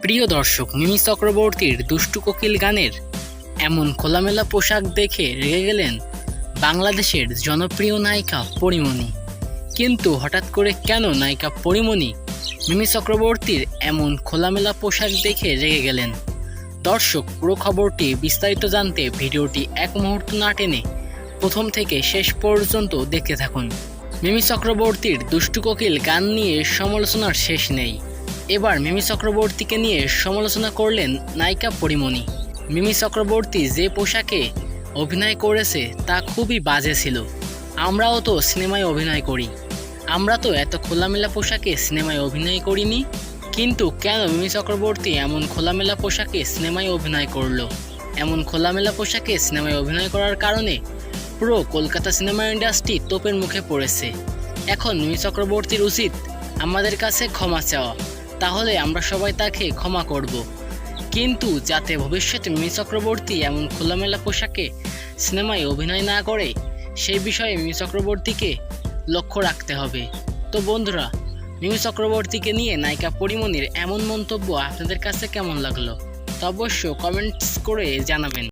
প্রিয় দর্শক, মিমি চক্রবর্তীর দুষ্টু কোকিল গানের এমন খোলামেলা পোশাক দেখে রেগে গেলেন বাংলাদেশের জনপ্রিয় নায়িকা পরীমনি। কিন্তু হঠাৎ করে কেন নায়িকা পরীমনি মিমি চক্রবর্তীর এমন খোলামেলা পোশাক দেখে রেগে গেলেন? দর্শক, পুরো খবরটি বিস্তারিত জানতে ভিডিওটি এক মুহূর্ত না টেনে প্রথম থেকে শেষ পর্যন্ত দেখতে থাকুন। মিমি চক্রবর্তীর দুষ্টু কোকিল গান নিয়ে সমালোচনার শেষ নেই। এবার মিমি চক্রবর্তীকে নিয়ে সমালোচনা করলেন নায়িকা পরীমনি। মিমি চক্রবর্তী যে পোশাকে অভিনয় করেছে তা খুবই বাজে ছিল। আমরাও তো সিনেমায় অভিনয় করি, আমরা তো এত খোলামেলা পোশাকে সিনেমায় অভিনয় করিনি। কিন্তু কেন মিমি চক্রবর্তী এমন খোলামেলা পোশাকে সিনেমায় অভিনয় করলো? এমন খোলামেলা পোশাকে সিনেমায় অভিনয় করার কারণে পুরো কলকাতা সিনেমা ইন্ডাস্ট্রি তোপের মুখে পড়েছে। এখন মিমি চক্রবর্তীর উচিত আমাদের কাছে ক্ষমা চাওয়া, তাহলে আমরা সবাই তাকে ক্ষমা করব। কিন্তু যাতে ভবিষ্যতে মিমি চক্রবর্তী এমন খোলামেলা পোশাকে সিনেমায় অভিনয় না করে, সেই বিষয়ে মিমি চক্রবর্তীকে লক্ষ্য রাখতে হবে। তো বন্ধুরা, মিমি চক্রবর্তীকে নিয়ে নায়িকা পরীমনির এমন মন্তব্য আপনাদের কাছে কেমন লাগলো তা অবশ্য কমেন্টস করে জানাবেন।